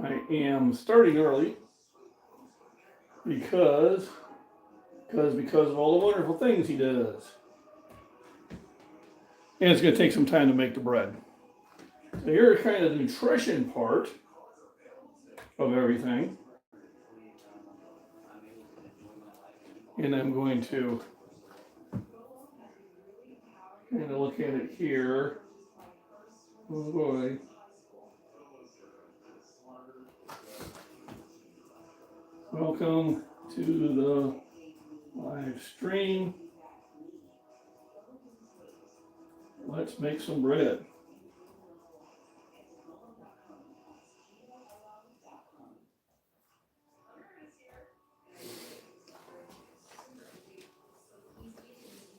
I am starting early because of all the wonderful things he does. And it's going to take some time to make the bread. So here's kind of the nutrition part of everything. And I'm going to kind of look at it here. Oh boy. Welcome to the live stream. Let's make some bread.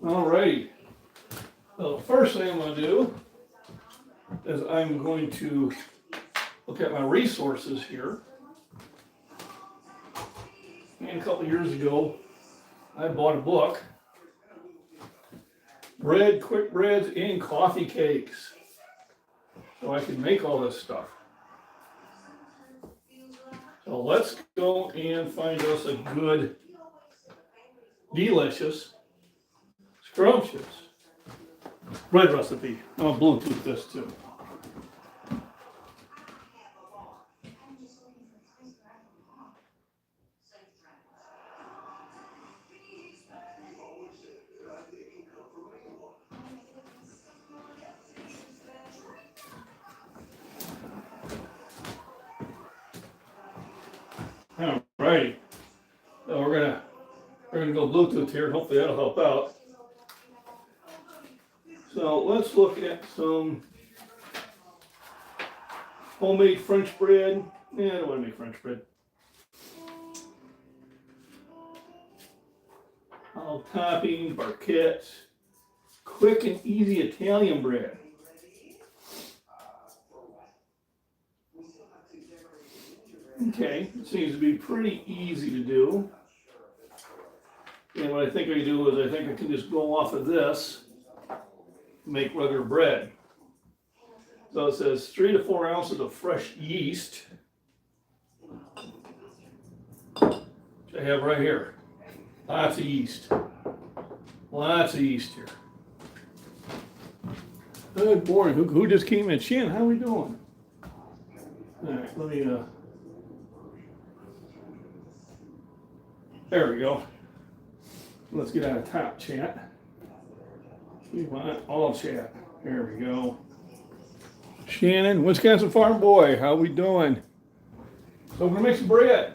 All right. So the first thing I'm going to do is I'm going to look at my resources here. And a couple years ago, I bought a book, Bread, Quick Breads, and Coffee Cakes. So I can make all this stuff. So let's go and find us a good, delicious, scrumptious bread recipe. I'll Bluetooth this too. All righty. So we're gonna go Bluetooth here, and hopefully that'll help out. So let's look at some homemade French bread. Yeah, I don't want to make French bread. All toppings, barquettes, quick and easy Italian bread. Okay, it seems to be pretty easy to do. And what I think I do is I think I can just go off of this, make regular bread. So it says 3 to 4 ounces of fresh yeast, which I have right here. Lots of yeast. Lots of yeast here. Good morning. Who just came in? Shan, how are we doing? All right, let me, there we go. Let's get out of top chat. We want all chat. There we go. Shannon, Wisconsin Farm Boy, how we doing? So we're gonna make some bread.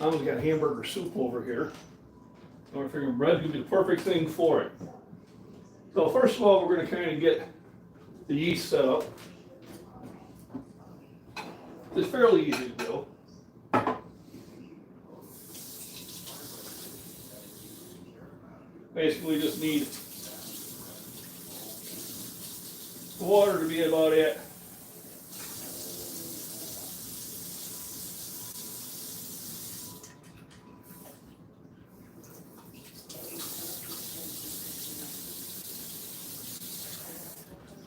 I almost got hamburger soup over here. So we're figuring bread's gonna be the perfect thing for it. So first of all, we're gonna kind of get the yeast set up. It's fairly easy to do. Basically just need water to be about it.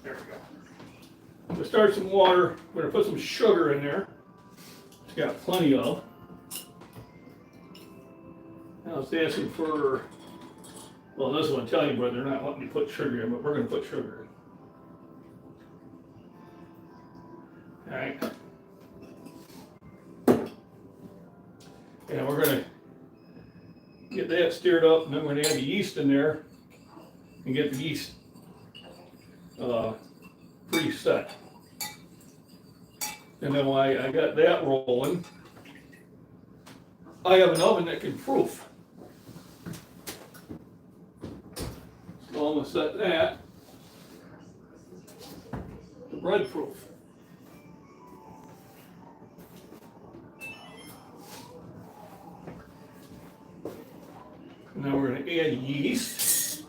There we go. To start some water, we're going to put some sugar in there. It's got plenty of. Now it's asking for, well, this one Italian bread, they're not letting me put sugar in, but we're going to put sugar in. All right. And we're going to get that stirred up, and then we're going to add the yeast in there and get the yeast preset. And then while I got that rolling, I have an oven that can proof. So I'm going to set that to bread proof. And then we're going to add yeast.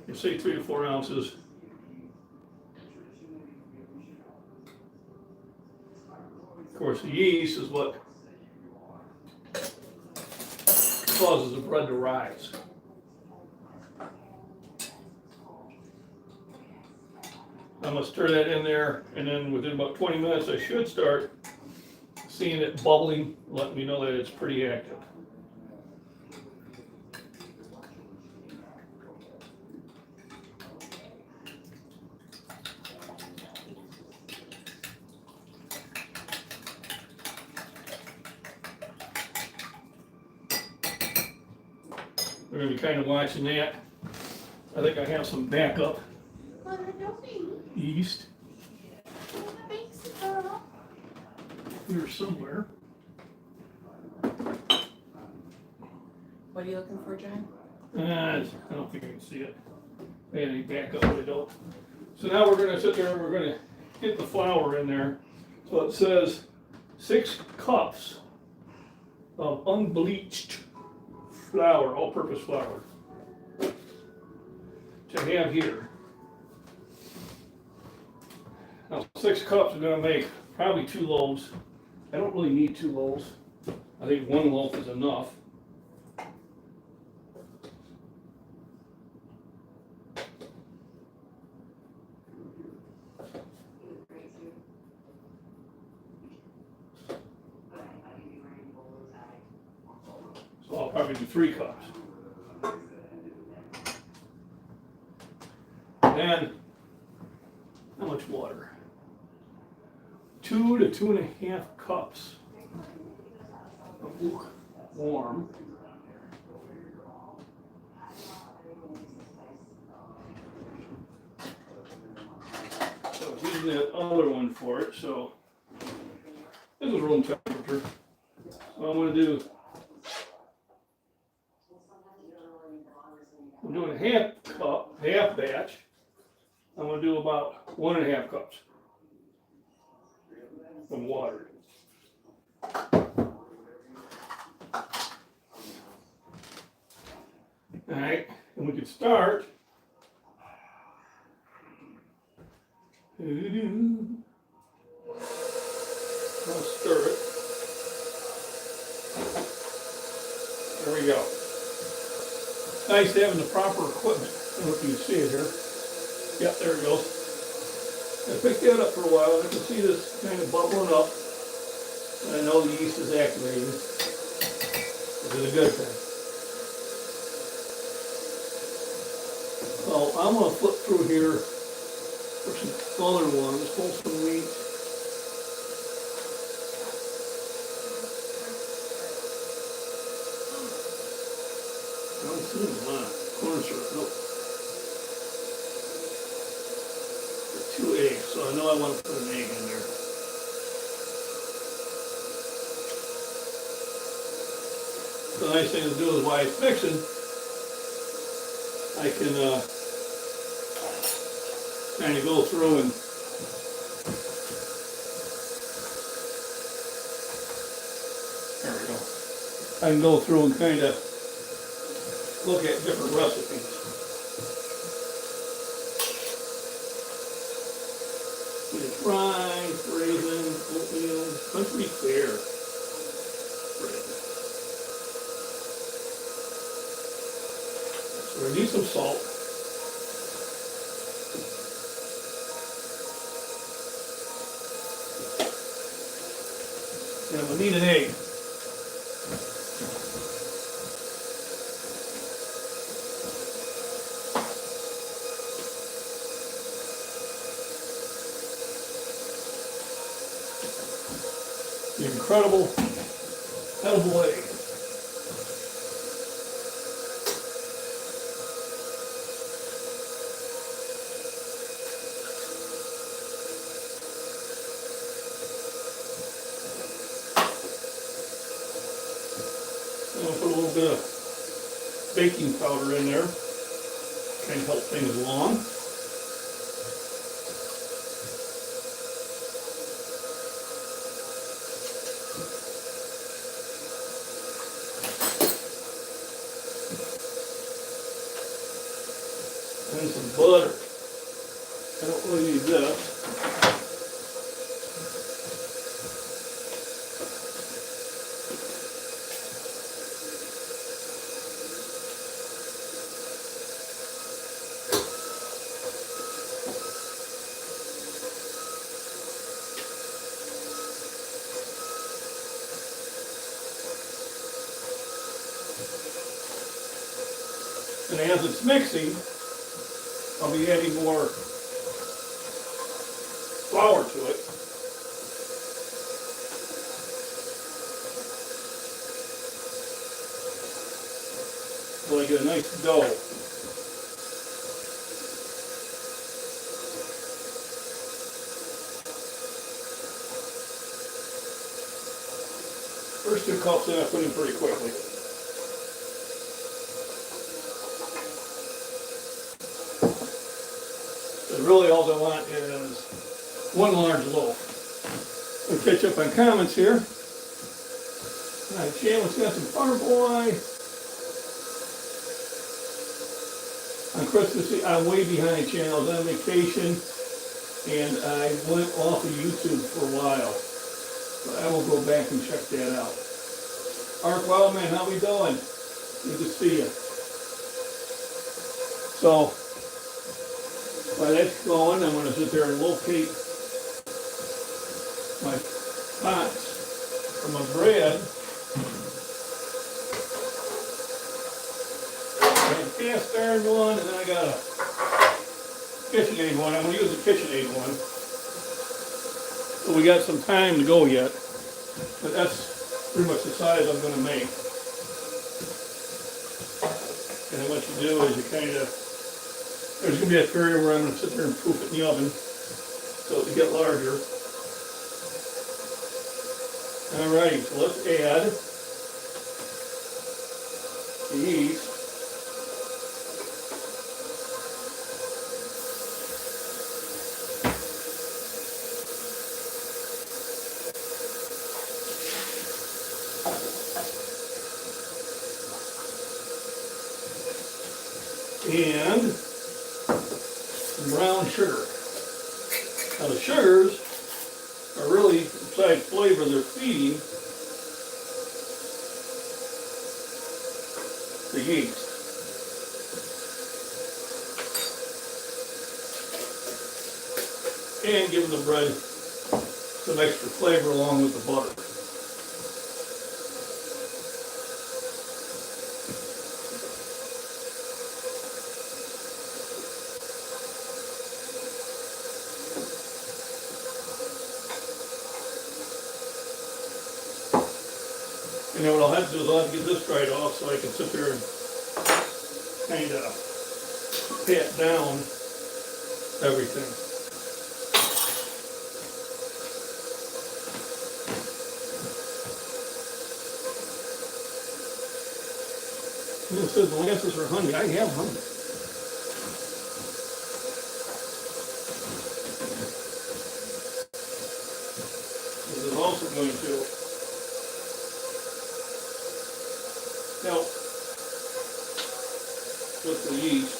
You say 3 to 4 ounces. Of course, the yeast is what causes the bread to rise. I'm gonna stir that in there, and then within about 20 minutes, I should start seeing it bubbling, letting me know that it's pretty active. We're gonna be kind of watching that. I think I have some backup yeast here somewhere. What are you looking for, John? I don't think I can see it. I had any backup, but I don't. So now we're gonna sit there and we're gonna get the flour in there. So it says 6 cups of unbleached flour, all-purpose flour, to have here. Now 6 cups are gonna make probably 2 loaves. I don't really need 2 loaves. I think 1 loaf is enough. So I'll probably do 3 cups. And how much water? 2 to 2.5 cups of warm. So I was using that other one for it, so this is room temperature. So I'm going to do, I'm doing a half batch. I'm going to do about 1.5 cups of water. All right, and we could start. I'll stir it. There we go. It's nice having the proper equipment. I don't know if you can see it here. Yep, there it goes. I picked that up for a while. I can see this kind of bubbling up. And I know the yeast is activating, which is a good thing. So I'm going to flip through here for some other ones, pull some wheat. I don't see them. Corn syrup, nope. 2 eggs, so I know I want to put an egg in there. The nice thing to do is while it's mixing, I can kind of go through and there we go. I can go through and kind of look at different recipes. It's rice, raisin, oatmeal, country fair bread. So I need some salt. And we'll need an egg. The incredible edible egg. I'm going to put a little bit of baking powder in there, kind of help things along. And some butter. I don't really need this. And as it's mixing, I'll be adding more flour to it. So I get a nice dough. First 2 cups in, I put in pretty quickly. But really all I want is 1 large loaf. I'll catch up on comments here. My channel's got some Farm Boy. On Christmas Eve, I'm way behind channels on vacation, and I went off of YouTube for a while. But I will go back and check that out. Art Wildman, how we doing? Good to see you. So, while that's going, I'm going to sit there and locate my pots for my bread. Cast iron one, and then I got a KitchenAid one. I'm going to use a KitchenAid one. So we got some time to go yet, but that's pretty much the size I'm going to make. And then what you do is you kind of, there's going to be a period where I'm going to sit there and proof it in the oven so it'll get larger. Alrighty, so let's add the yeast. And some brown sugar. Now the sugars are really, besides flavor, they're feeding the yeast. And giving the bread some extra flavor along with the butter. And then what I'll have to do is I'll have to get this dried off so I can sit there and kind of pat down everything. And it says the lances are honey. I have honey. This is also going to help with the yeast.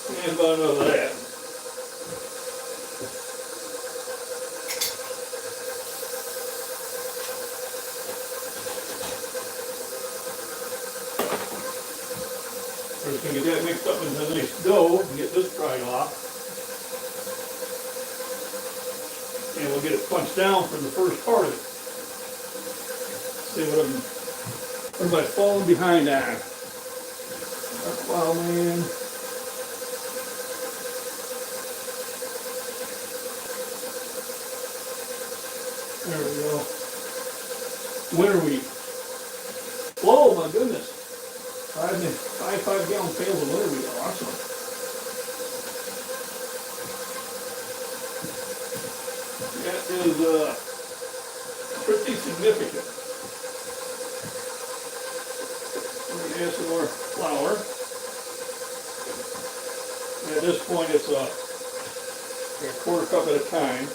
And about enough of that. We're just going to get that mixed up into a nice dough and get this dried off. And we'll get it punched down for the first part of it. See what am I falling behind on? Wow, man. There we go. Winter wheat. Whoa, my goodness. 5 gallon pails of winter wheat. Awesome. That is pretty significant. We're going to add some more flour. And at this point, it's quarter cup at a time.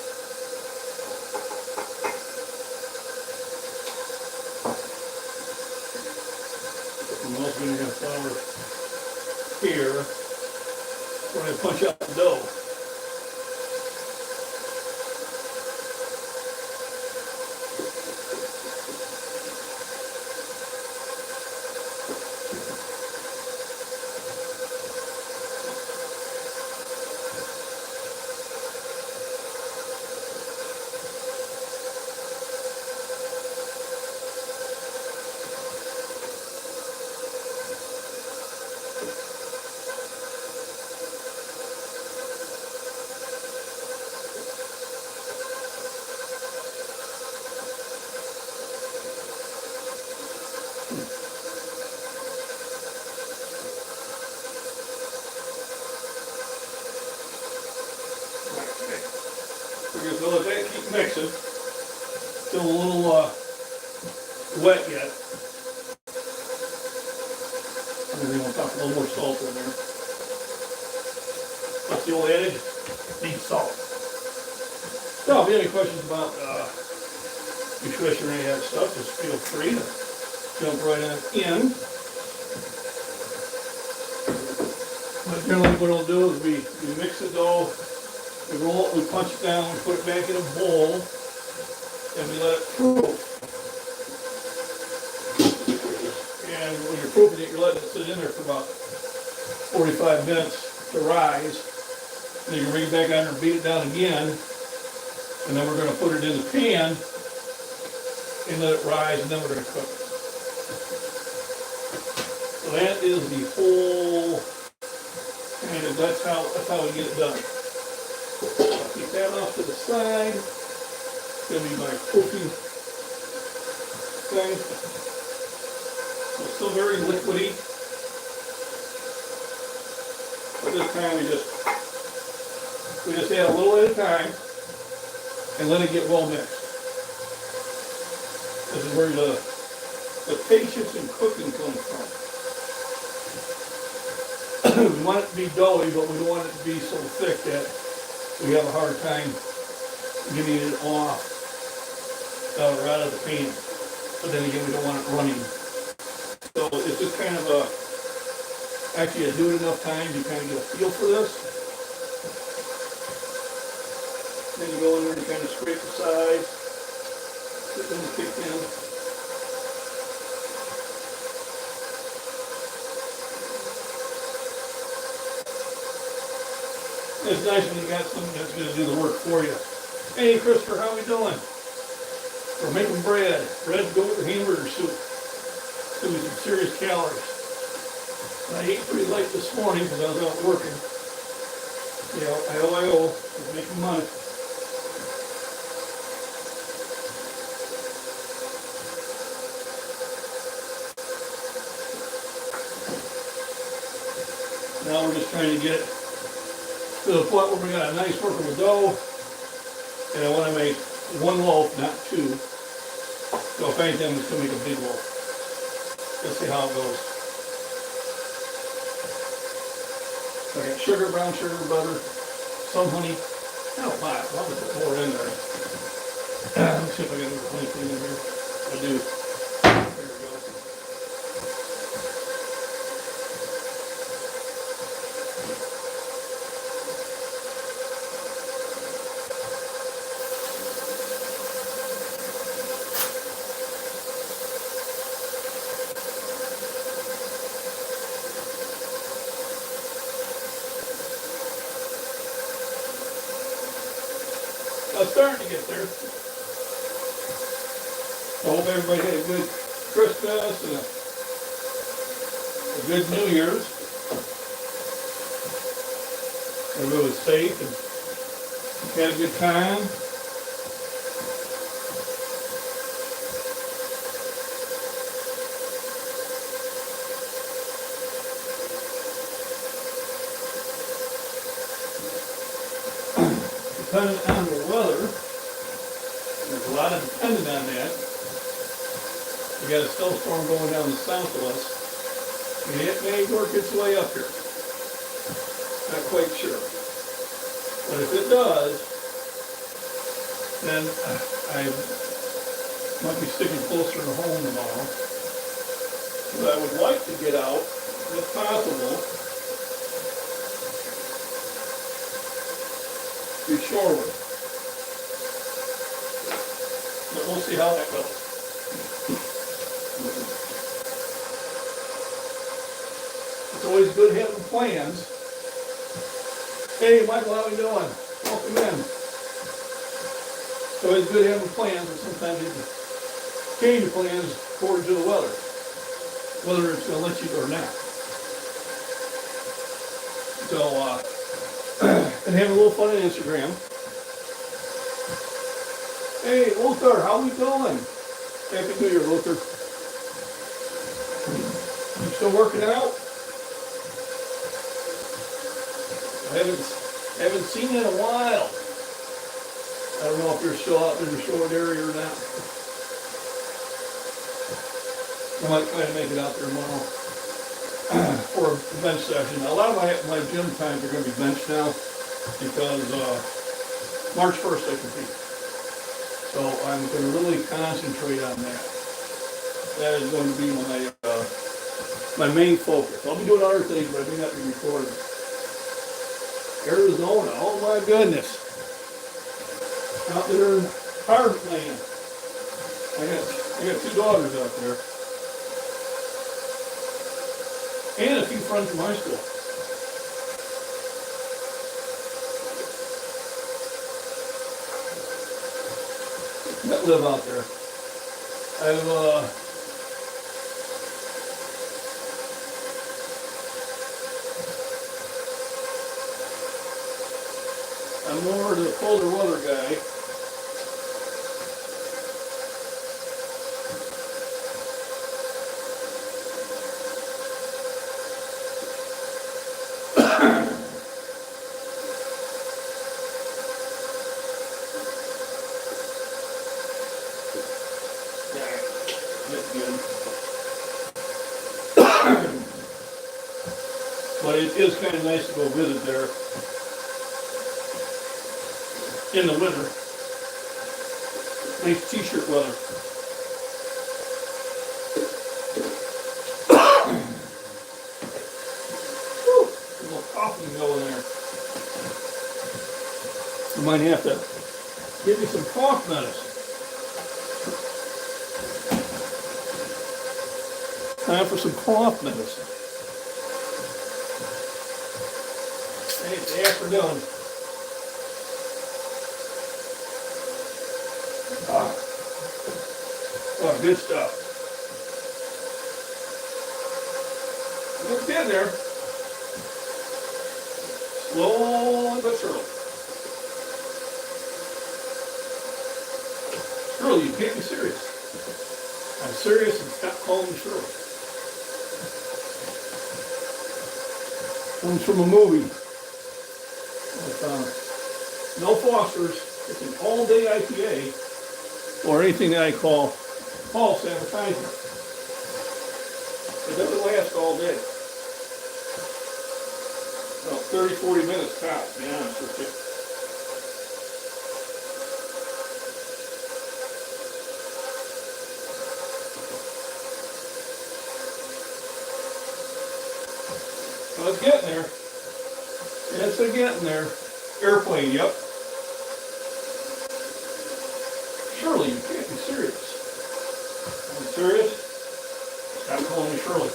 I'm also going to have flour here when I punch out the dough. We're just gonna let that keep mixing. Still a little wet yet. Maybe we'll pop a little more salt in there. What's the old adage? Need salt. So if you have any questions about nutrition or any of that stuff, just feel free to jump right on in. But generally what I'll do is we mix the dough, we roll it, we punch it down, we put it back in a bowl, and we let it proof. And when you're proofing it, you're letting it sit in there for about 45 minutes to rise. And you can bring it back on and beat it down again. And then we're going to put it in the pan and let it rise, and then we're going to cook it. So that is the whole kind of, that's how we get it done. I'll keep that off to the side. It's going to be my proofing thing. It's still very liquidy. But this time we just add a little at a time and let it get well mixed. This is where the patience in cooking comes from. We want it to be doughy, but we don't want it to be so thick that we have a hard time getting it off right out of the pan. But then again, we don't want it running. So it's just kind of actually do it enough times, you kind of get a feel for this. Then you go in there and kind of scrape the sides, get them kicked in. It's nice when you got something that's going to do the work for you. Hey Christopher, how we doing? We're making bread. Red goat hamburger soup. It's going to be some serious calories. And I ate pretty late this morning because I was out working. You know, I was making money. Now we're just trying to get it to the point where we got a nice workable dough, and I want to make one loaf, not two. So if anything, I'm just going to make a big loaf. Let's see how it goes. I got sugar, brown sugar, butter, some honey. Not a lot, I'll just put more in there. Let me see if I got any honey cream in here. I do. There we go. It's starting to get there. I hope everybody had a good Christmas and a good New Year's. Everybody was safe and had a good time. Depending on the weather, there's a lot of dependent on that. We got a snowstorm going down the south of us, and it may work its way up here. Not quite sure. But if it does, then I might be sticking closer to home tomorrow. But I would like to get out, if possible, be shoreward. But we'll see how that goes. It's always good having plans. Hey, Michael, how we doing? Welcome in. It's always good having plans, but sometimes you can change plans according to the weather, whether it's going to let you or not. So, and having a little fun on Instagram. Hey, Luther, how we doing? Happy New Year, Luther. You still working out? I haven't seen you in a while. I don't know if you're still out in the short area or not. I might try to make it out there tomorrow for a bench session. A lot of my gym times are going to be bench now because March 1st I compete. So I'm going to really concentrate on that. That is going to be my main focus. I'll be doing other things, but I may not be recording. Arizona, oh my goodness. Out there in Heartland. I got 2 daughters out there. And a few friends from high school. That live out there. I'm more the colder weather guy. But it is kind of nice to go visit there in the winter. Nice t-shirt weather. Whew, a little coffee going there. You might have to give me some cough medicine. Time for some cough medicine. Hey, it's the afternoon. Oh, good stuff. Look in there. Slowly but surely. Shirley, you can't be serious. I'm serious and stop calling me Shirley. Comes from a movie. No Fosters. It's an all-day IPA or anything that I call false advertising. It doesn't last all day. About 30, 40 minutes tops, to be honest with you. Well, it's getting there. It's getting there. Airplane, yep. Shirley, you can't be serious. I'm serious? Stop calling me Shirley.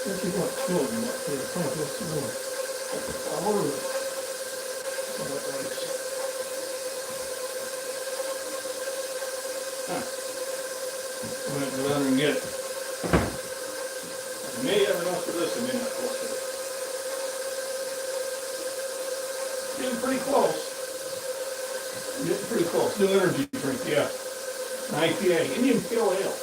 What you got? 2 of them up there. What's the one? I'll order it. I'm going to go down and get it. I may have enough for this, I may not close to it. Getting pretty close. Getting pretty close. New energy drink, yeah. An IPA, Indian Pale Ale.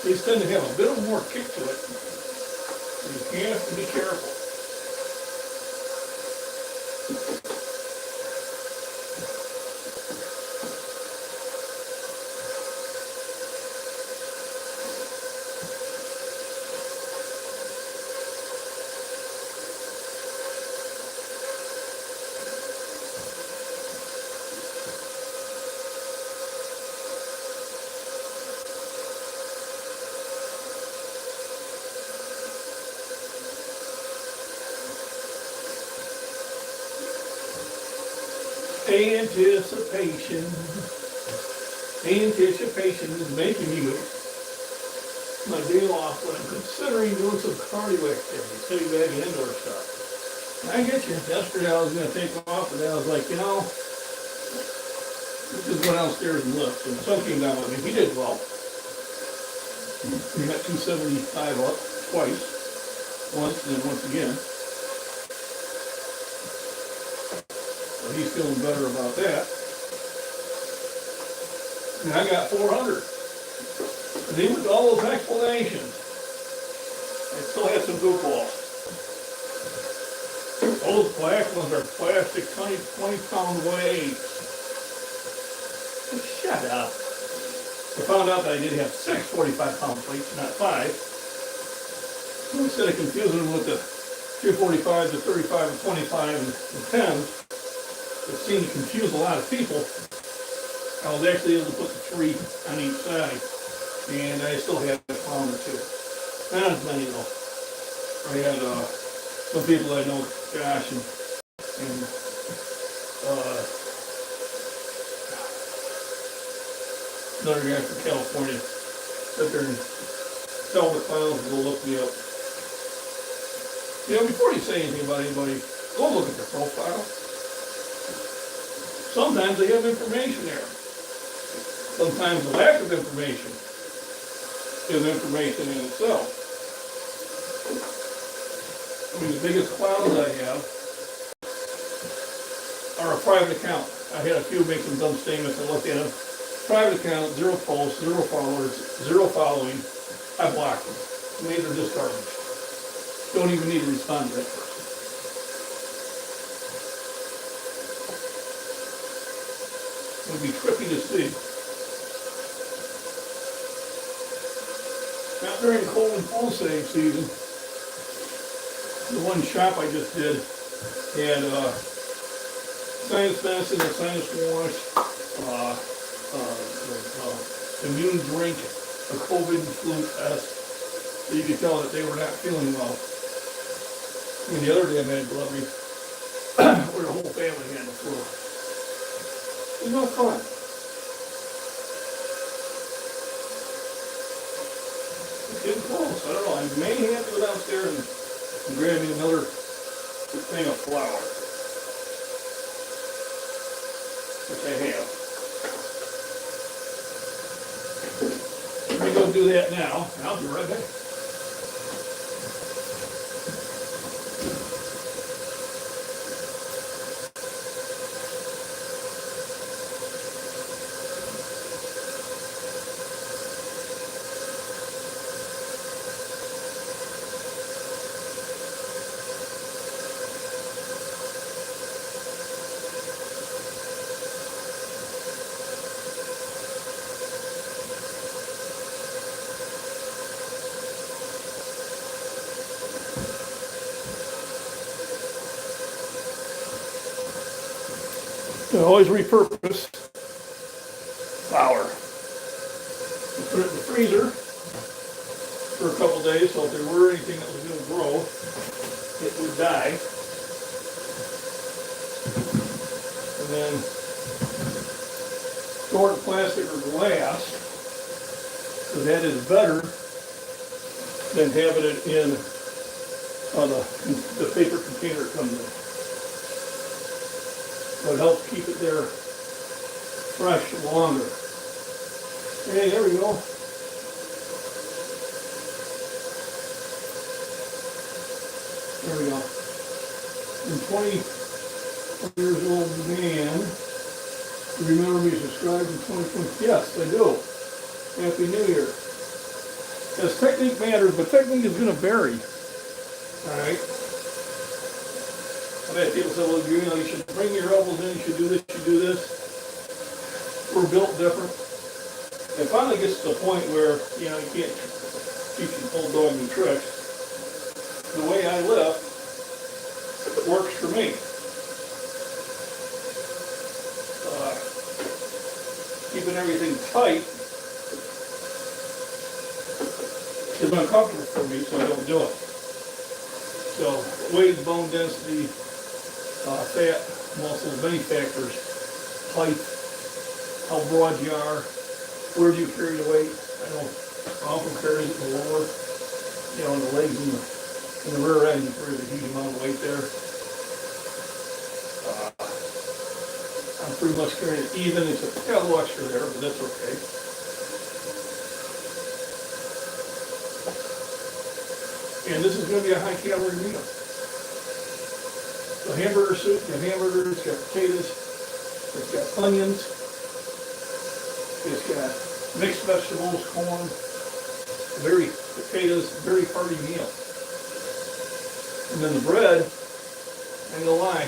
These tend to have a bit more kick to it. So you have to be careful. Anticipation. Anticipation is making me move. My day off when I'm considering doing some cardio activity, sitting back in indoor stuff. And I get you. Yesterday I was going to take off, and I was like, you know, just went downstairs and looked. And the son came down with me. He did well. He got 275 up twice. Once and then once again. So he's feeling better about that. And I got 400. And even with all those explanations, I still had some goop balls. Those black ones are plastic 20-pound weights. Shut up. I found out that I did have 6 45-pound plates, not 5. So instead of confusing them with the 245, the 35, the 25, and the 10s, it seemed to confuse a lot of people. I was actually able to put the 3 on each side. And I still had a pound or 2. Not as many though. I had some people I know, Josh and another guy from California, sit there and tell the clowns to go look me up. You know, before you say anything about anybody, go look at their profile. Sometimes they have information there. Sometimes the lack of information is information in itself. I mean, the biggest clowns I have are a private account. I had a few make some dumb statements. I looked at them. Private account, 0 posts, 0 followers, 0 following. I blocked them. I mean, they're just garbage. Don't even need to respond to that person. It would be trippy to see. Not during cold and fall save season. The one shop I just did had sinus medicine, a sinus wash, immune drink, a COVID flu test. So you could tell that they were not feeling well. I mean, the other day I had delivery where the whole family had the flu. It was no fun. Getting close. I don't know. I may have to go downstairs and grab me another thing of flour, which I have. Let me go do that now, and I'll be right back. I always repurpose flour. Put it in the freezer for a couple days, so if there were anything that was going to grow, it would die. And then store it in plastic or glass, because that is better than having it in the paper container it comes in. So it helps keep it there fresh longer. Hey, there we go. There we go. I'm 20 years old man. You remember me subscribed in 2020? Yes, I do. Happy New Year. Because technique matters, but technique is going to vary. All right. I've had people say, well, you know, you should bring your elbows in, you should do this, you should do this. We're built different. It finally gets to the point where, you know, you can't teach an old dog new tricks. The way I lift, it works for me. Keeping everything tight is uncomfortable for me, so I don't do it. So weight, bone density, fat, muscles, many factors height, how broad you are, where do you carry the weight. I know Uncle carries it in the lower, you know, in the legs and the rear end, you carry a huge amount of weight there. I'm pretty much carrying it even. It's got a little extra there, but that's okay. And this is going to be a high calorie meal. The hamburger soup, the hamburger, it's got potatoes, it's got onions, it's got mixed vegetables, corn, potatoes, very hearty meal. And then the bread, I ain't gonna lie,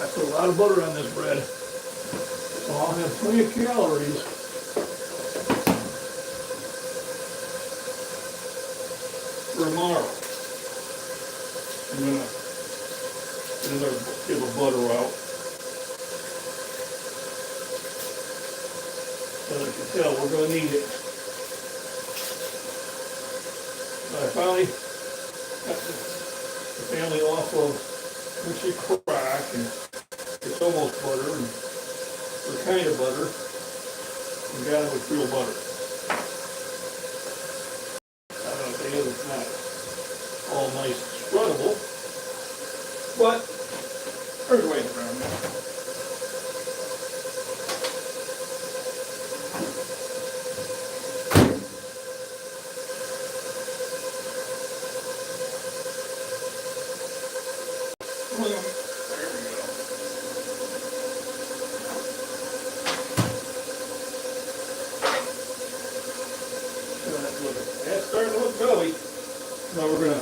I put a lot of butter on this bread, so I'll have plenty of calories. For tomorrow. I'm gonna give a butter out. As you can tell, we're gonna need it. I finally got the family off of Richie Crack, and it's almost butter, and the kind of butter, and got it with real butter. It's not all nice and spreadable, but there's ways around that. Well, there we go. That's starting to look belly. Now we're gonna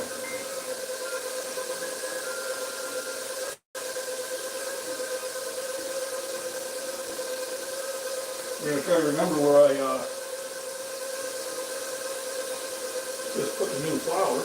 try to remember where I just put the new flour.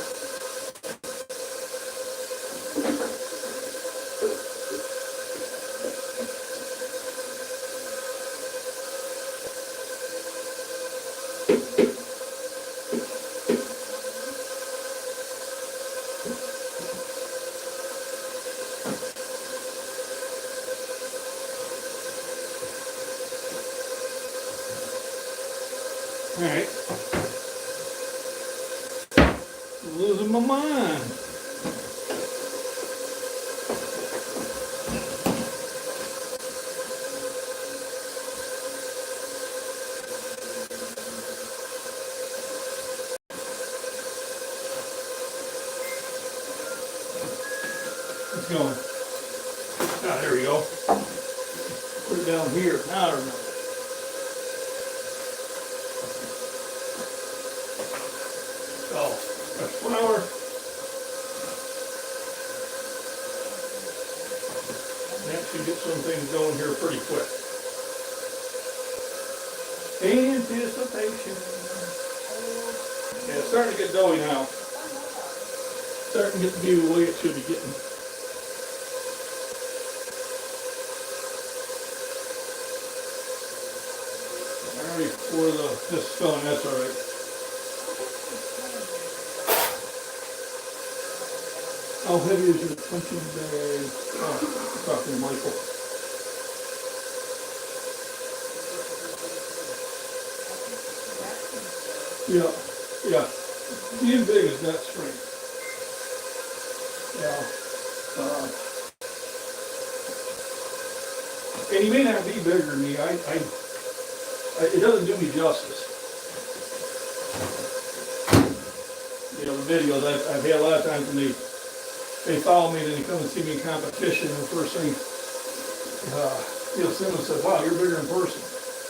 Alright. Losing my mind. It's going. Ah, there we go. Put it down here. Now I remember. Fresh flour. That should get some things going here pretty quick. Anticipation. Yeah, it's starting to get doughy now. Starting to get to be the way it should be getting. Already for this filling, that's alright. How heavy is your punching bag? Oh, talking to Michael. Yeah. Being big is not strength. Yeah. And he may not be bigger than me. It doesn't do me justice. You know, the videos I've had a lot of times when they follow me, then they come and see me in competition, and the first thing, Simmons said, wow, you're bigger in person.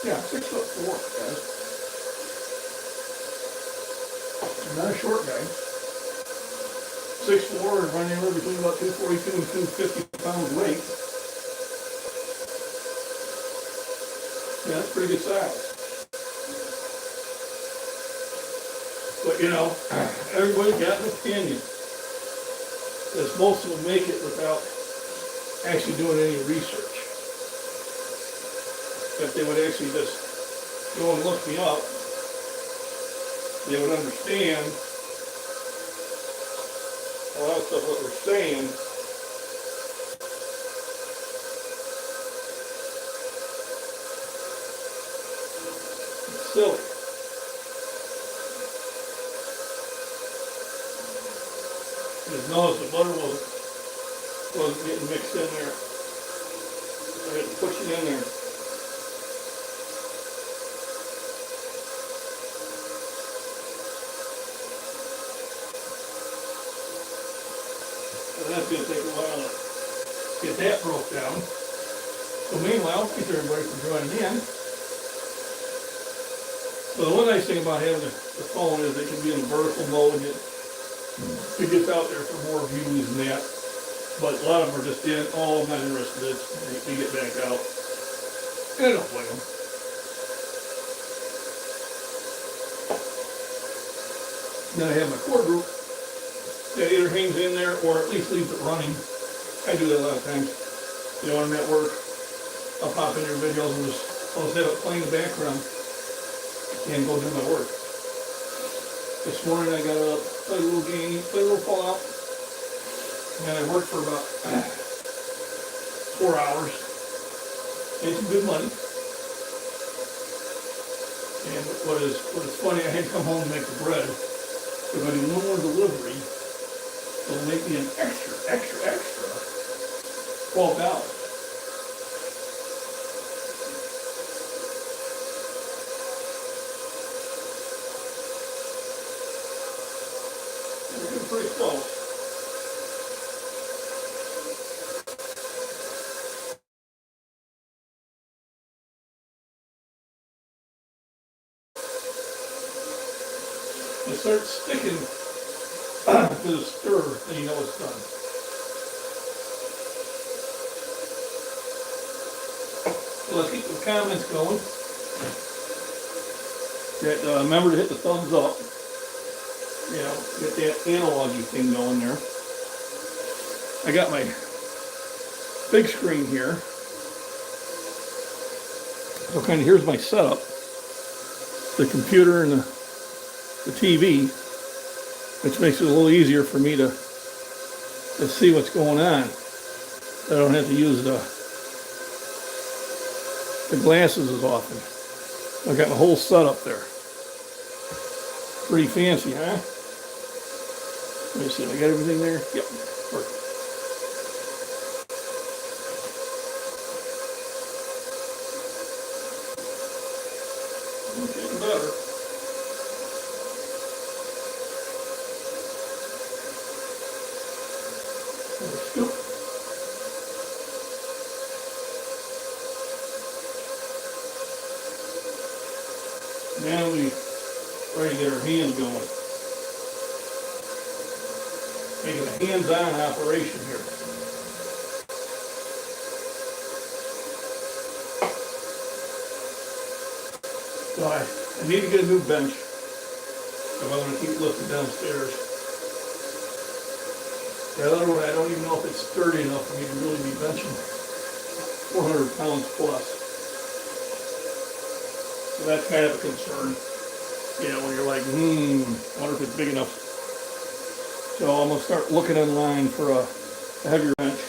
Yeah, 6'4", guys. I'm not a short guy. 6'4", and running anywhere between about 242 and 250 pounds weight. Yeah, that's pretty good size. But everybody's got an opinion. Because most of them make it without actually doing any research. If they would actually just go and look me up, they would understand a lot of stuff what we're saying wasn't getting mixed in there. I had to push it in there. So that's going to take a while to get that broke down. So meanwhile, thanks everybody for joining in. So the one nice thing about having the phone is it can be in a vertical mode. It gets out there for more views than that. But a lot of them are just in, oh, I'm not interested in this. They get back out. And I don't blame them. Then I have my core group that either hangs in there or at least leaves it running. I do that a lot of times. You know, when I'm at work, I'll pop in your videos and I'll just have it playing in the background and go do my work. This morning I got up, played a little game, played a little Fallout, and I worked for about 4 hours. Made some good money. And what is funny, I had to come home and make the bread. If I do no more delivery, it'll make me an extra $12. Pretty close. It starts sticking to the stir, and you know it's done. So let's keep the comments going. Remember to hit the thumbs up. You know, get that analog-y thing going there. I got my big screen here. So kind of here's my setup. The computer and the TV, which makes it a little easier for me to see what's going on. I don't have to use the glasses as often. I got my whole setup there. Pretty fancy, huh? Let me see, I got everything there? Yep, perfect. Getting better. Scoop. Now we ready to get our hands going. Making a hands-on operation here. So I need to get a new bench if I'm going to keep lifting downstairs. The other one, I don't even know if it's sturdy enough for me to really be benching 400 pounds plus. So that's kind of a concern. You know, when you're like, I wonder if it's big enough. So I'm going to start looking online for a heavier bench.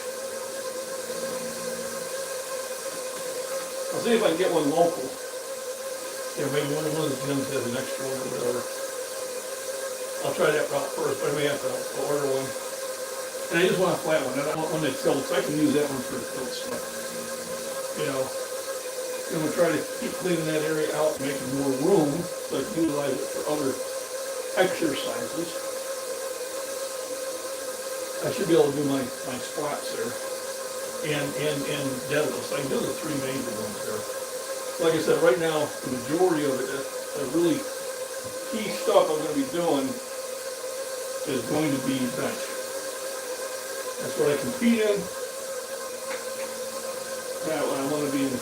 I'll see if I can get one local. You know, maybe one of the gyms has an extra one or whatever. I'll try that route first, but I may have to order one. And I just want a flat one. I don't want one that tilts. I can use that one for the tilt stuff. You know, I'm going to try to keep cleaning that area out, making more room so I can utilize it for other exercises. I should be able to do my squats there and deadlifts. I can do the three major ones there. Like I said, right now, the majority of it, the really key stuff I'm going to be doing is going to be bench. That's what I compete in. I want to be in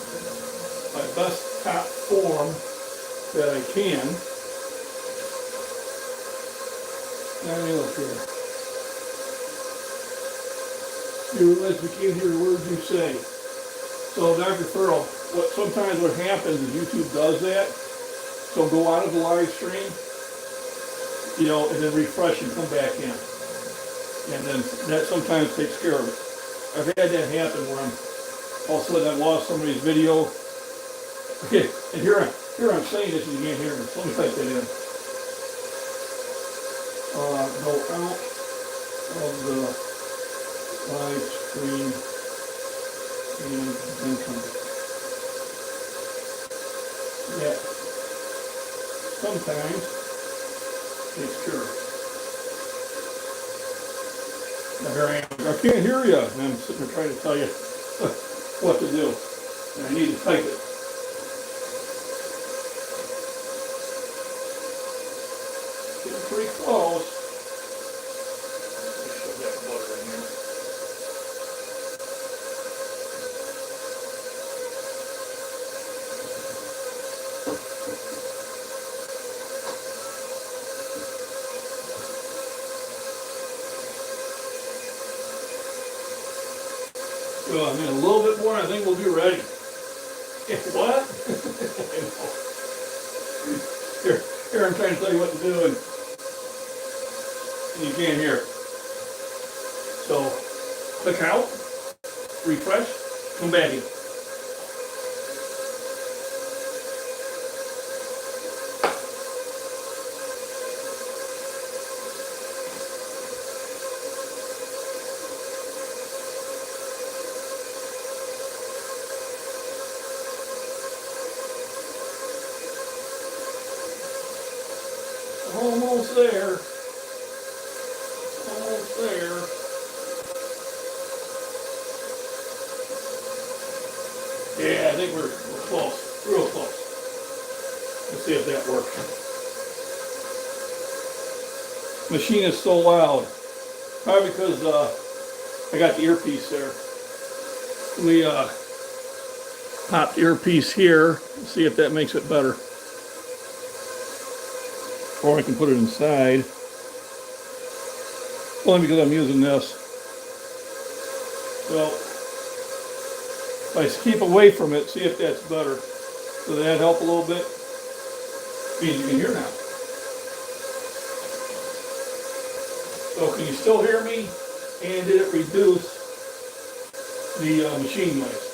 my best top form that I can. Let me look here. As we can't hear the words you say. So Dr. Thurl, sometimes what happens is YouTube does that. So go out of the live stream, you know, and then refresh and come back in. And then that sometimes takes care of it. I've had that happen where all of a sudden I lost somebody's video. Okay, and here I'm saying this and you can't hear me. So let me type that in. Go out of the Green. And then come. Yeah. Sometimes takes care. Now here I am. I can't hear you. And I'm sitting there trying to tell you what to do. And I need to type it. Getting pretty close. Let's shove that butter in here. Well, I mean, a little bit more, I think we'll be ready. What? Here, I'm trying to tell you what to do, and you can't hear. So, click out, refresh, come back in. Almost there. Almost there. Yeah, I think we're close. Real close. Let's see if that works. Machine is so loud. Probably because I got the earpiece there. We popped the earpiece here. Let's see if that makes it better. Or I can put it inside. Only because I'm using this. So, if I keep away from it, see if that's better. Does that help a little bit? Means you can hear now. So can you still hear me? And did it reduce the machine noise?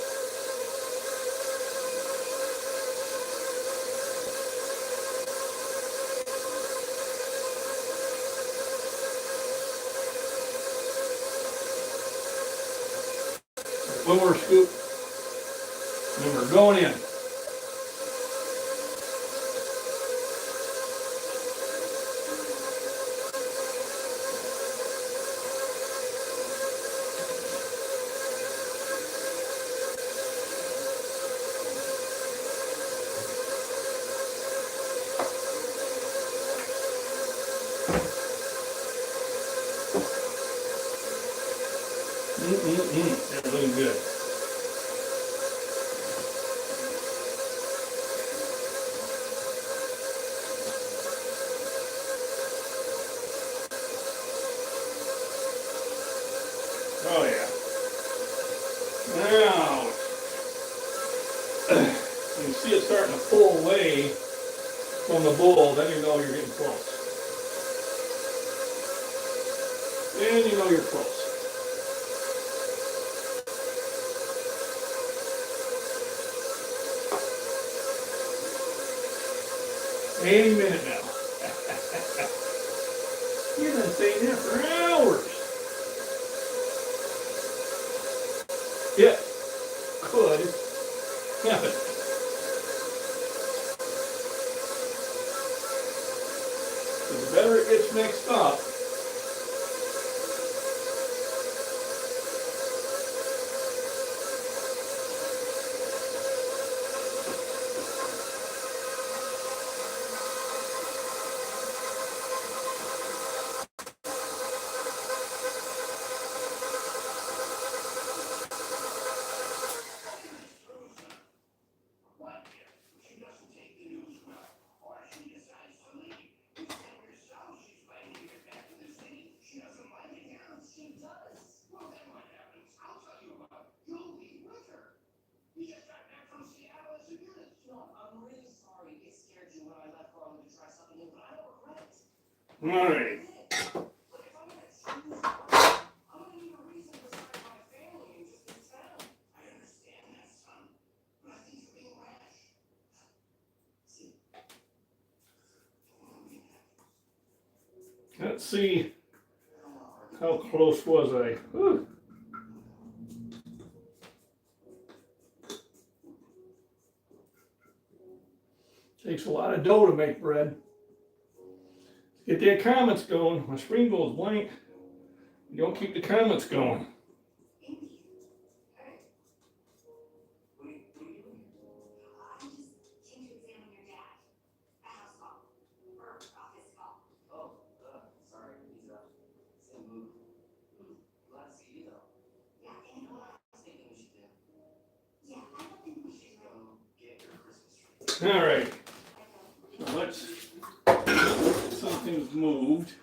One more scoop, and we're going in. That's looking good. Oh yeah. Now, you see it starting to pull away from the bowl, then you know you're getting close. And you know you're close. Any minute now. You've been saying that for hours. Yeah, could happen. The better it gets mixed up, all right. Let's see how close was I. Whew. Takes a lot of dough to make bread. Get the comments going. My screen goes blank. You don't keep the comments going. All right. So let's get some things moved.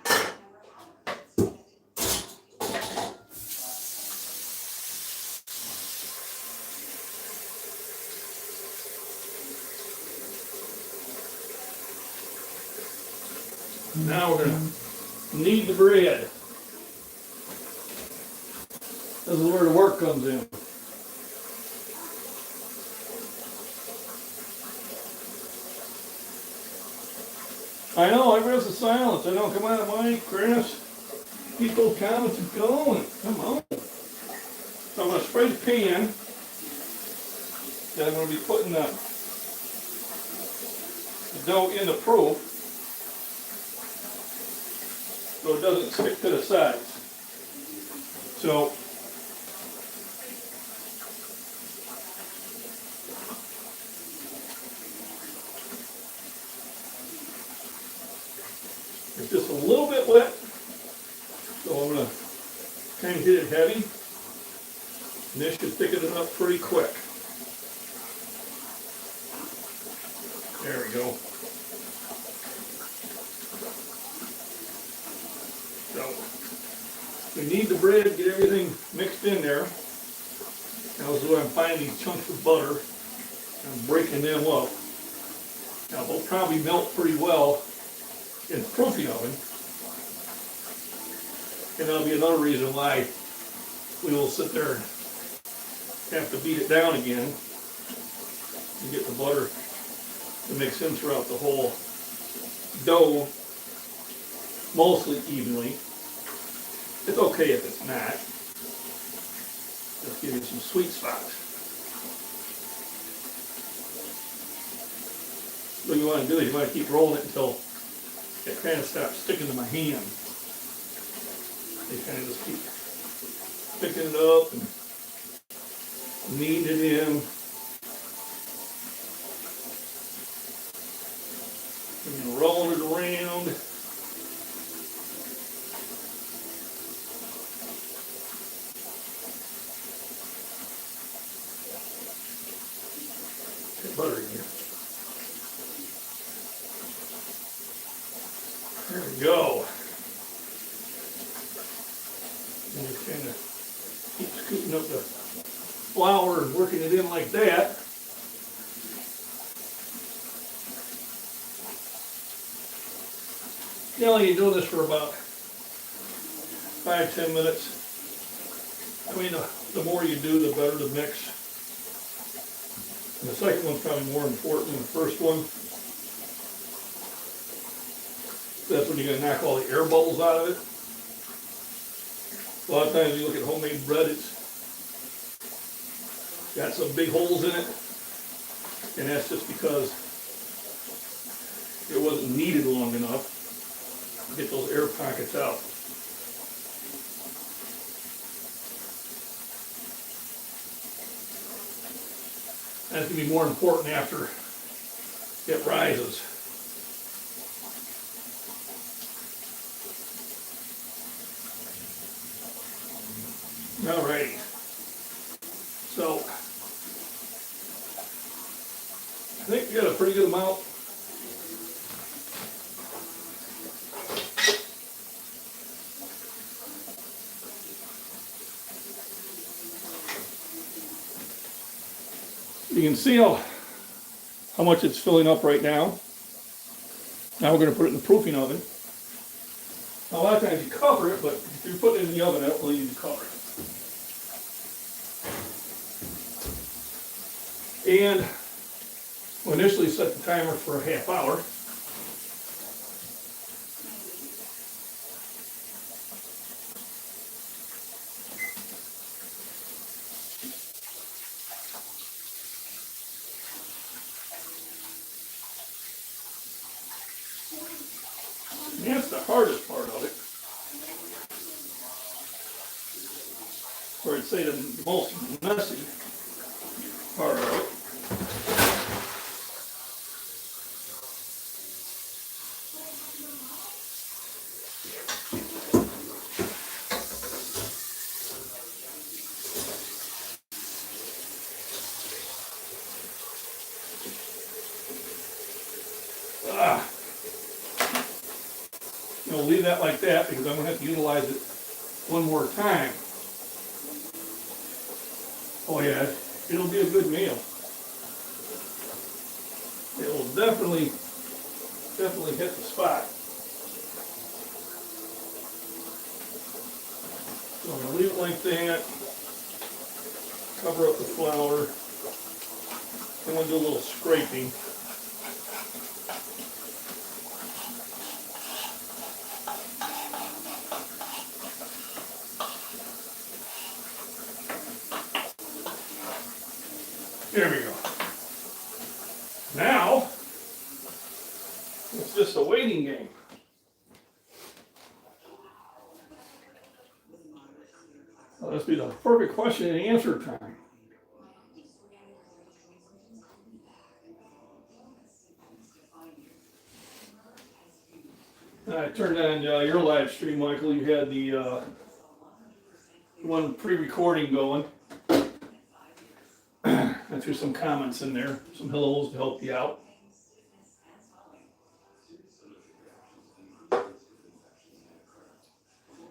Now we're going to knead the bread. This is where the work comes in. I know, everyone's a silence. I don't come out of my Chris. Keep those comments going. Come on. So I'm going to spray the pan. Then I'm going to be putting the dough in the proof so it doesn't stick to the sides. So it's just a little bit wet, so I'm going to kind of hit it heavy, and this should thicken it up pretty quick. There we go. So we need the bread, get everything mixed in there. Now this is where I'm finding these chunks of butter. I'm breaking them up. Now they'll probably melt pretty well in the proofing oven. And that'll be another reason why we will sit there and have to beat it down again and get the butter to mix in throughout the whole dough mostly evenly. It's okay if it's not. Just give you some sweet spots. What you want to do is you want to keep rolling it until it kind of stops sticking to my hand. You kind of just keep picking it up and kneading it in. And rolling it around. Get butter in here. There we go. And just kind of keep scooting up the flour and working it in like that. You know, you do this for about 5-10 minutes. I mean, the more you do, the better the mix. And the second one's probably more important than the first one. That's when you're going to knock all the air bubbles out of it. A lot of times you look at homemade bread, it's got some big holes in it. And that's just because it wasn't kneaded long enough to get those air pockets out. That's going to be more important after it rises. Alrighty. So, I think we got a pretty good amount. You can see how much it's filling up right now. Now we're going to put it in the proofing oven. Now, a lot of times you cover it, but if you put it in the oven, I don't really need to cover it. And we'll initially set the timer for a half hour. That's the hardest part of it. Or I'd say the most messy part of it. Leave that like that because I'm going to have to utilize it one more time. Oh yeah, it'll be a good meal. It will definitely hit the spot. So I'm going to leave it like that. Cover up the flour. I'm going to do a little scraping. There we go. Now, it's just a waiting game. Well, this will be the perfect question and answer time. I turned on your live stream, Michael. You had the one pre-recording going. I threw some comments in there, some hellos to help you out.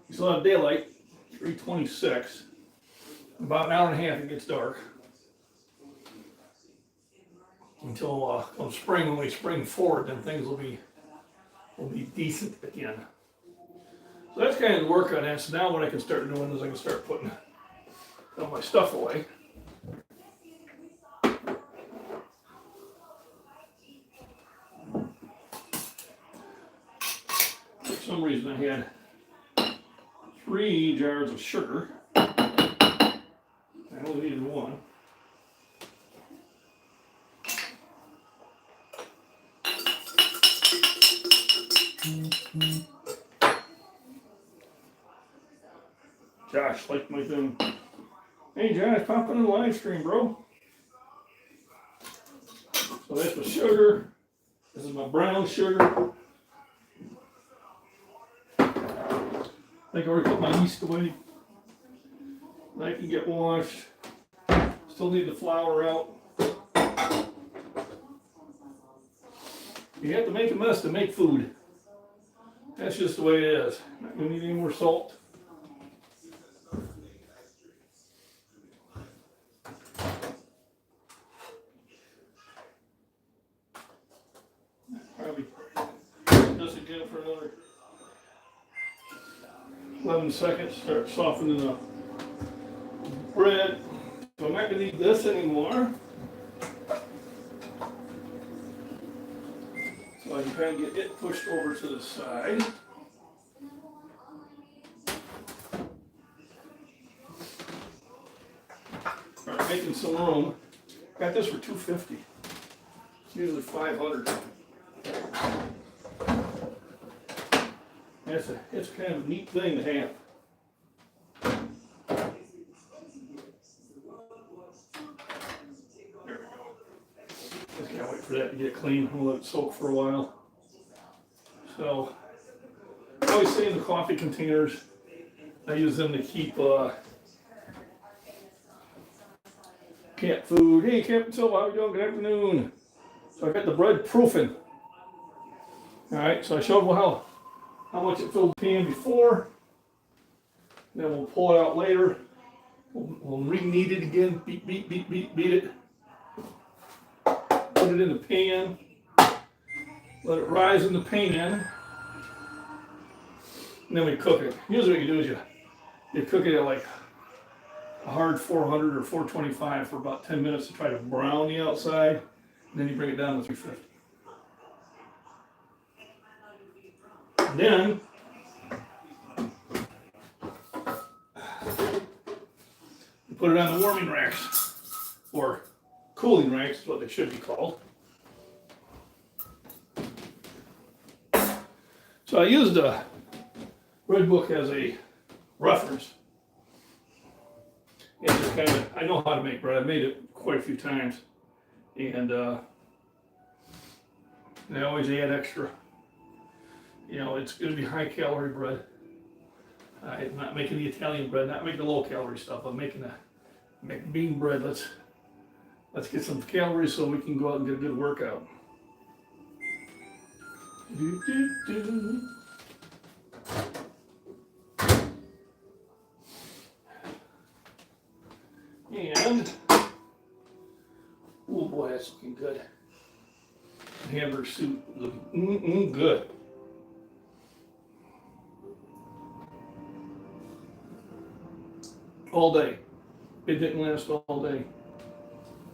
You still have daylight, 3:26. About an hour and a half it gets dark. Until come spring, when we spring forward, then things will be decent again. So that's kind of the work on that. So now what I can start doing is I can start putting all my stuff away. For some reason I had 3 jars of sugar. I only needed 1. Josh liked my thing. Hey Josh, pop in the live stream, bro. So that's my sugar. This is my brown sugar. I think I already put my yeast away. That can get washed. Still need the flour out. You have to make a mess to make food. That's just the way it is. Not gonna need any more salt. Probably this again for another 11 seconds. Start softening the bread. So I'm not gonna need this anymore. So I can kind of get it pushed over to the side. Start making some room. Got this for $2.50. It's usually $500. It's kind of a neat thing to have. There we go. Just can't wait for that to get clean. I'll let it soak for a while. So, I always say in the coffee containers, I use them to keep cat food. Hey, Captain Silva, how are you doing? Good afternoon. So I got the bread proofing. All right, so I showed how much it filled the pan before. Then we'll pull it out later. We'll re-knead it again. Beat it. Put it in the pan. Let it rise in the pan. And then we cook it. Usually what you do is you cook it at like a hard 400 or 425 for about 10 minutes to try to brown the outside. And then you bring it down to 350. And then you put it on the warming racks, or cooling racks is what they should be called. So I used the Red Book as a reference. And just kind of, I know how to make bread. I've made it quite a few times. And I always add extra. You know, it's going to be high calorie bread. I'm not making the Italian bread, not making the low calorie stuff. I'm making a MacBean bread. Let's get some calories so we can go out and get a good workout. Do, do, do. And, oh boy, that's looking good. Hamburger soup looking good. All day. It didn't last all day.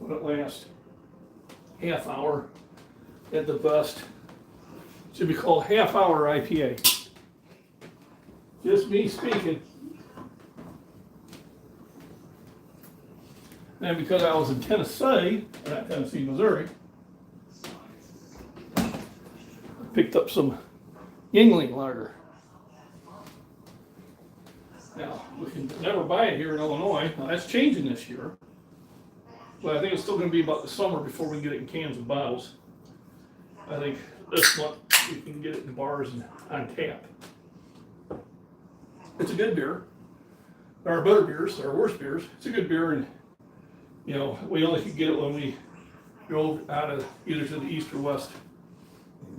But it lasts half hour at the best. Should be called half hour IPA. Just me speaking. And because I was in Tennessee, not Tennessee, Missouri, I picked up some Yingling lager. Now, we can never buy it here in Illinois. Now, that's changing this year. But I think it's still going to be about the summer before we can get it in cans and bottles. I think this month we can get it in bars and on tap. It's a good beer. There are better beers, there are worse beers. It's a good beer, and you know, we only could get it when we drove out of either to the east or west.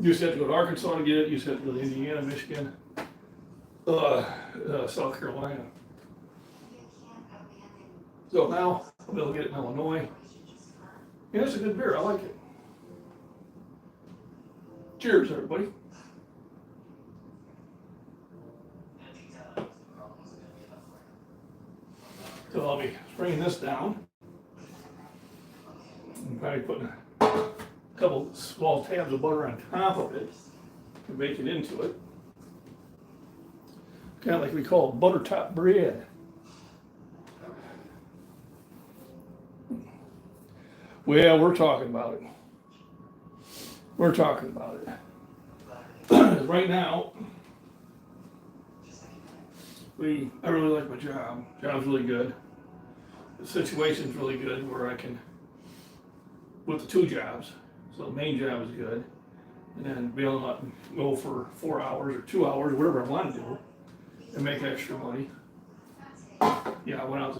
You used to have to go to Arkansas to get it, you used to have to go to Indiana, Michigan, South Carolina. So now I'll be able to get it in Illinois. Yeah, it's a good beer, I like it. Cheers, everybody. So I'll be spraying this down. I'm probably putting a couple small tabs of butter on top of it to bake it into it. Kind of like we call it butter top bread. Well, we're talking about it. We're talking about it. Right now, I really like my job. Job's really good. The situation's really good where I can, with the two jobs, so the main job is good, and then be able to go for 4 hours or 2 hours, whatever I want to do, and make extra money. Yeah, I went out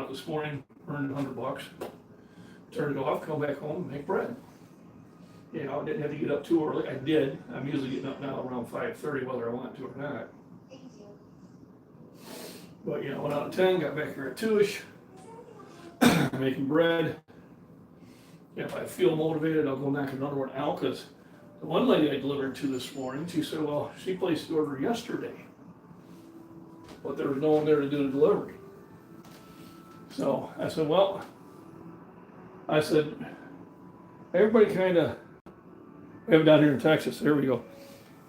this morning, earned $100, turned it off, come back home, and make bread. You know, I didn't have to get up too early. I did. I'm usually getting up now around 5:30, whether I want to or not. But you know, went out at 10, got back here at 2ish, making bread. If I feel motivated, I'll go knock another one out, because the one lady I delivered to this morning, she said, well, she placed the order yesterday, but there was no one there to do the delivery. So I said, well, everybody kind of, we have it down here in Texas, there we go.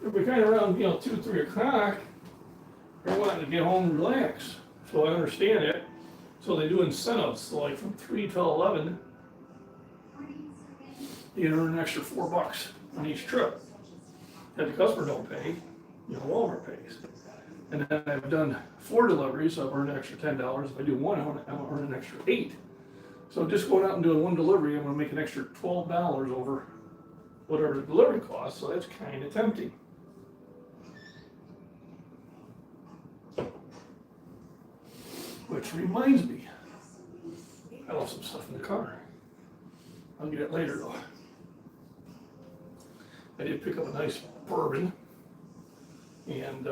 Everybody kind of around, 2, 3 o'clock, they're wanting to get home and relax. So I understand it. So they do incentives, so like from 3 till 11, you earn an extra $4 on each trip. If the customer don't pay, Walmart pays. And then I've done 4 deliveries, I've earned an extra $10. If I do one, I'll earn an extra $8. So just going out and doing one delivery, I'm gonna make an extra $12 over whatever the delivery costs, so that's kind of tempting. Which reminds me, I left some stuff in the car. I'll get it later though. I did pick up a nice bourbon, and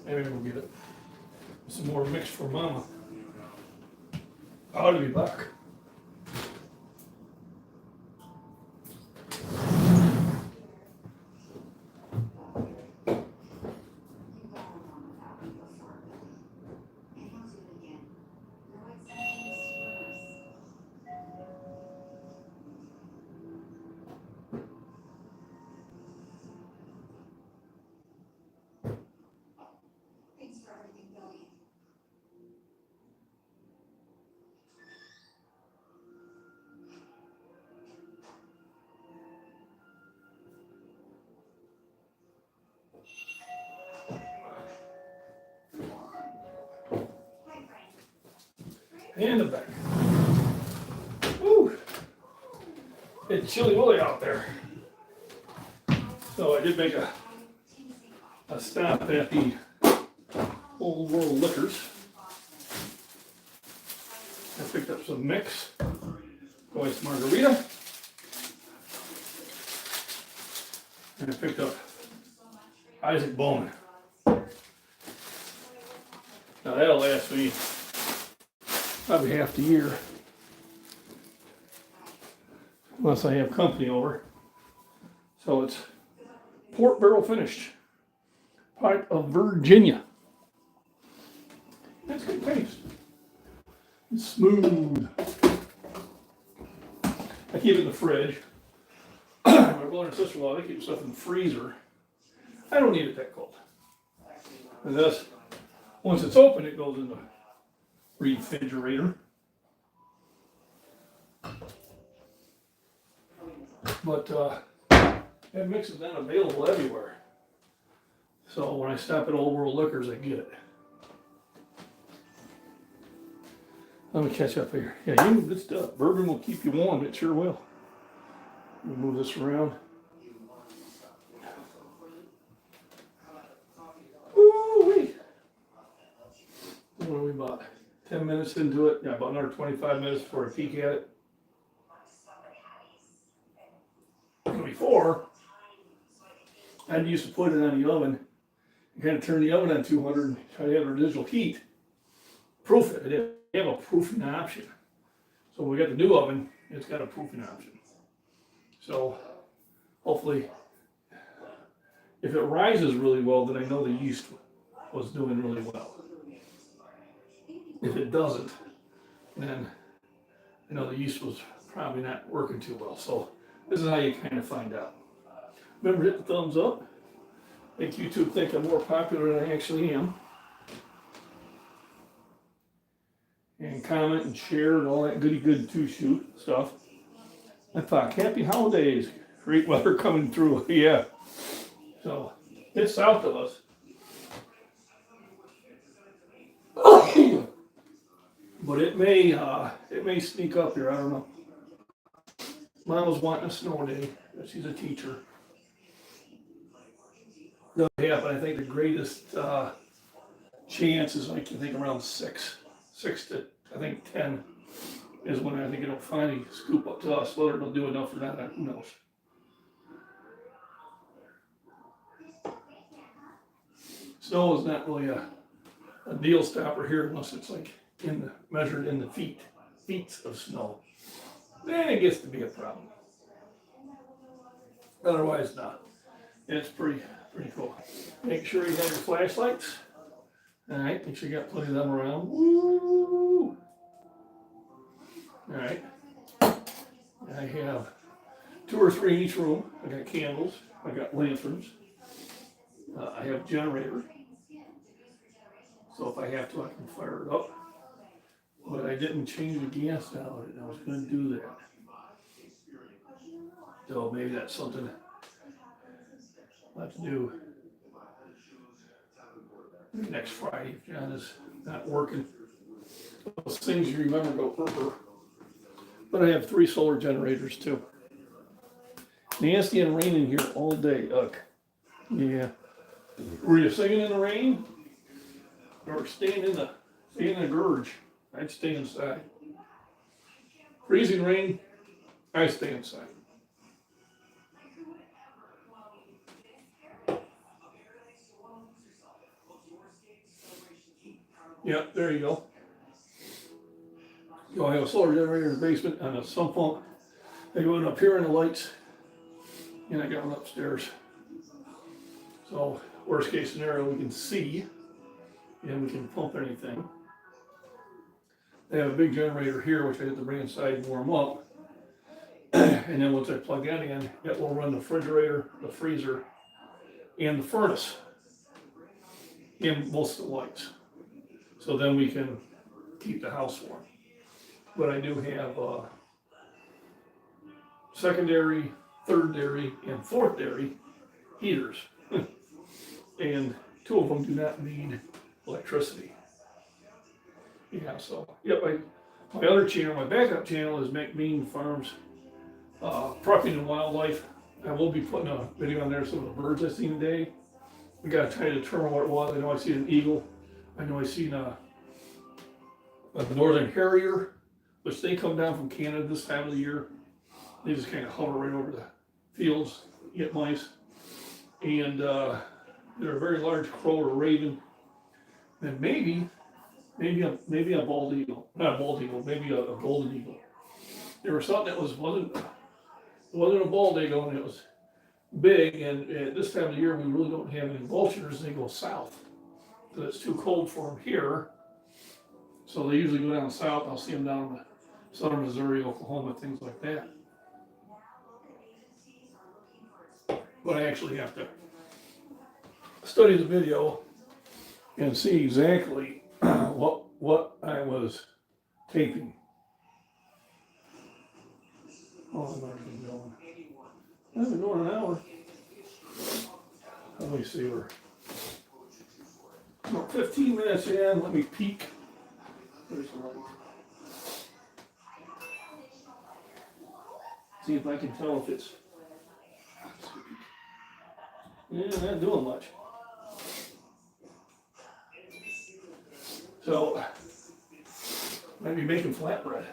maybe we'll get it. Some more mix for Mama. I'll be back. and the back. Woo! It's chilly willy out there. So I did make a stop at the Old World Liquors. I picked up some mix, Joyce Margarita. And I picked up Isaac Bowman. Now that'll last me probably half the year. Unless I have company over. So it's port barrel finished. Part of Virginia. That's good taste. It's smooth. I keep it in the fridge. My brother and sister-in-law, they keep stuff in the freezer. I don't need it that cold. And this, once it's open, it goes in the refrigerator. But that mix is not available everywhere. So when I stop at Old World Liquors, I get it. Let me catch up here. Yeah, you move this stuff. Bourbon will keep you warm. It sure will. Let me move this around. Woo-wee. What are we about? 10 minutes into it. Yeah, about another 25 minutes before I peek at it. Before, I used to put it on the oven. You kind of turn the oven on 200 and try to have residual heat. Proof it. It have a proofing option. So when we got the new oven, it's got a proofing option. So hopefully, if it rises really well, then I know the yeast was doing really well. If it doesn't, then I know the yeast was probably not working too well. So this is how you kind of find out. Remember, hit the thumbs up. Make YouTube think I'm more popular than I actually am. And comment and share and all that goody good two-shoot stuff. I thought, happy holidays. Great weather coming through. Yeah. So it's south of us. But it may sneak up here. I don't know. Mom was wanting a snow day. She's a teacher. Yeah, but I think the greatest chance is like, I think around 6 to, I think 10 is when I think it'll finally scoop up to us. Whether it'll do enough or not, who knows. Snow is not really a deal stopper here unless it's like measured in the feet of snow. Then it gets to be a problem. Otherwise, not. It's pretty cool. Make sure you have your flashlights. All right, make sure you got plenty of them around. Woo! All right. I have 2 or 3 in each room. I got candles. I got lanterns. I have generator. So if I have to, I can fire it up. But I didn't change the gas out. I was going to do that. So maybe that's something I'll have to do next Friday if John is not working. Those things you remember go purple. But I have 3 solar generators too. Nasty and raining here all day. Ugh. Yeah. Were you singing in the rain? Or staying in the gorge? I'd stay inside. Freezing rain, I stay inside. Yeah, there you go. I have a solar generator in the basement and a sump pump. I go up here in the lights, and I got one upstairs. So worst case scenario, we can see, and we can pump anything. They have a big generator here, which I have to bring inside and warm up. And then once I plug that in, it will run the refrigerator, the freezer, and the furnace in most of the lights. So then we can keep the house warm. But I do have secondary, third dairy, and fourth dairy heaters. And 2 of them do not need electricity. Yeah, so, yep, My other channel, my backup channel is MacBean Farms, Prepping and Wildlife. I will be putting a video on there of some of the birds I've seen today. We gotta try to determine what it was. I know I seen an eagle. I know I seen a northern harrier, which they come down from Canada this time of the year. They just kind of hover right over the fields, get mice. And they're a very large crow or raven. And maybe a bald eagle. Not a bald eagle, maybe a golden eagle. There was something that wasn't a bald eagle, and it was big. And at this time of the year, we really don't have any vultures. They go south because it's too cold for them here. So they usually go down south. I'll see them down in the southern Missouri, Oklahoma, things like that. But I actually have to study the video and see exactly what I was taping. Oh, I'm already going. I've been going an hour. Let me see, we're about 15 minutes in. Let me peek. There's the light. See if I can tell if it's. Yeah, not doing much. So, might be making flatbread.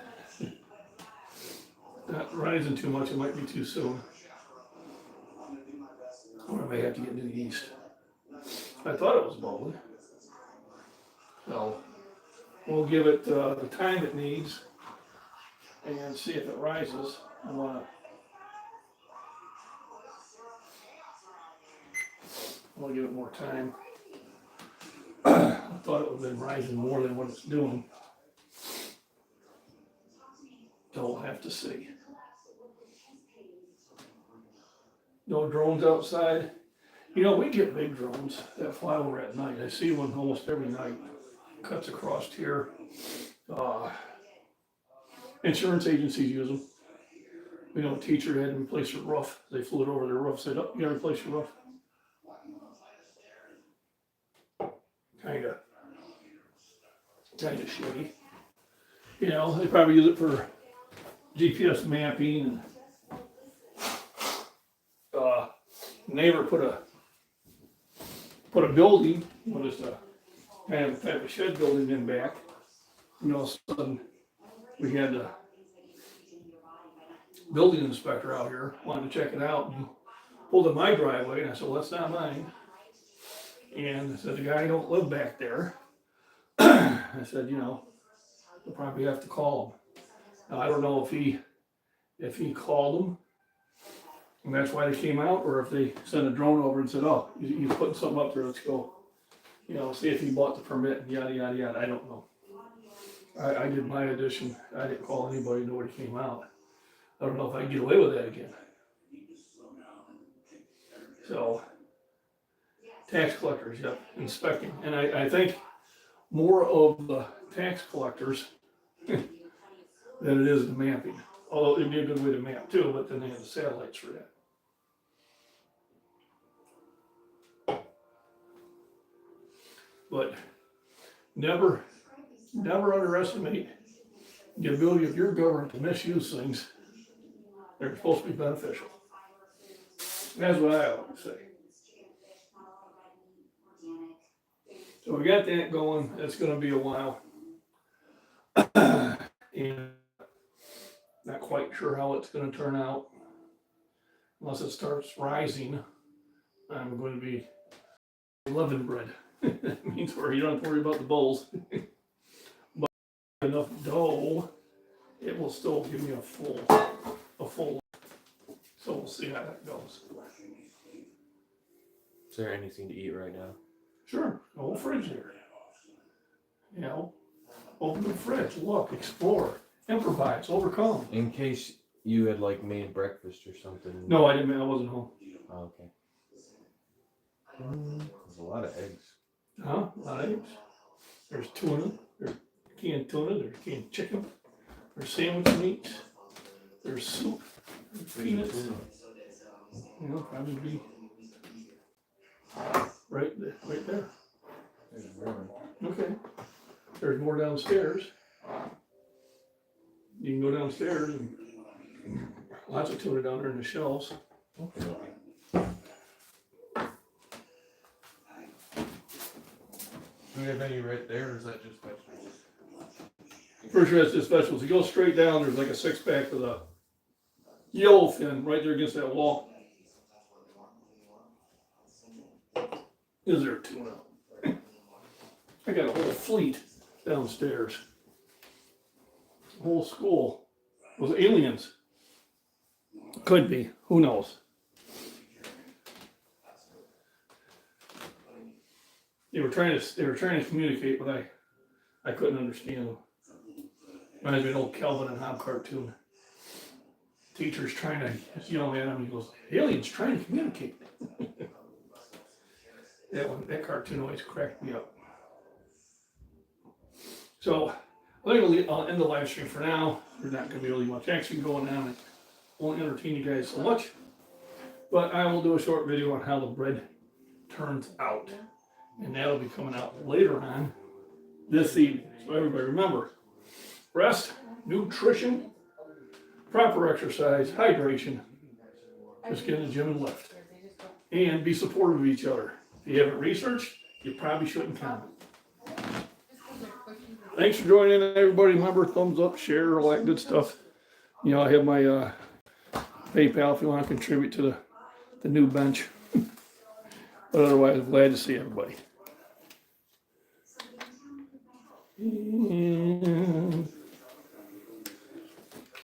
Not rising too much, it might be too soon. Or I may have to get into the yeast. I thought it was bubbling. So, we'll give it the time it needs and see if it rises. I want to give it more time. I thought it would have been rising more than what it's doing. So we'll have to see. No drones outside. You know, we get big drones that fly over at night. I see one almost every night. Cuts across here. Insurance agencies use them. We know a teacher had to replace her roof. They flew it over their roof, said, "Oh, you gotta replace your roof." Kinda shitty. You know, they probably use it for GPS mapping. And neighbor put a building, what is a kind of type of shed building in back. And all of a sudden, we had a building inspector out here, wanted to check it out, and pulled in my driveway, and I said, "Well, that's not mine." And I said, "The guy don't live back there." I said, "You know, we'll probably have to call him." Now, I don't know if he called them, and that's why they came out, or if they sent a drone over and said, "Oh, he's putting something up there, let's go, you know, see if he bought the permit," and yada, yada, yada. I don't know. I did my addition. I didn't call anybody, nobody came out. I don't know if I can get away with that again. So, tax collectors, yep, inspecting. And I think more of the tax collectors than it is the mapping. Although it'd be a good way to map too, but then they have the satellites for that. But never underestimate the ability of your government to misuse things that are supposed to be beneficial. That's what I always say. So we got that going. It's going to be a while. And not quite sure how it's going to turn out. Unless it starts rising, I'm going to be loving bread. That means where you don't have to worry about the bowls. But enough dough, it will still give me a full. So we'll see how that goes. Is there anything to eat right now? Sure, the whole fridge there. You know, open the fridge, look, explore, improvise, overcome. In case you had like made breakfast or something. No, I didn't. I wasn't home. Oh, okay. There's a lot of eggs. Huh? A lot of eggs. There's tuna. There's canned tuna. There's canned chicken. There's sandwich meat. There's soup. There's peanuts. You know, probably be right there. There's room. Okay. There's more downstairs. You can go downstairs and lots of tuna down there in the shelves. Okay. Do we have any right there, or is that just vegetables? Pretty sure that's just vegetables. You go straight down, there's like a 6-pack with a yellowfin right there against that wall. Is there tuna? I got a whole fleet downstairs. A whole school. Those aliens. Could be. Who knows? They were trying to communicate, but I couldn't understand them. Reminds me of an old Calvin and Hobbes cartoon. Teacher's trying to yell at him. He goes, "Aliens trying to communicate." That cartoon always cracked me up. So I'll end the live stream for now. There's not going to be really much action going on. It won't entertain you guys so much. But I will do a short video on how the bread turns out. And that'll be coming out later on this evening. So everybody remember, rest, nutrition, proper exercise, hydration. Just get in the gym and lift. And be supportive of each other. If you haven't researched, you probably shouldn't comment. Thanks for joining in, everybody. Remember, thumbs up, share, all that good stuff. You know, I have my PayPal if you want to contribute to the new bench. But otherwise, I'm glad to see everybody. And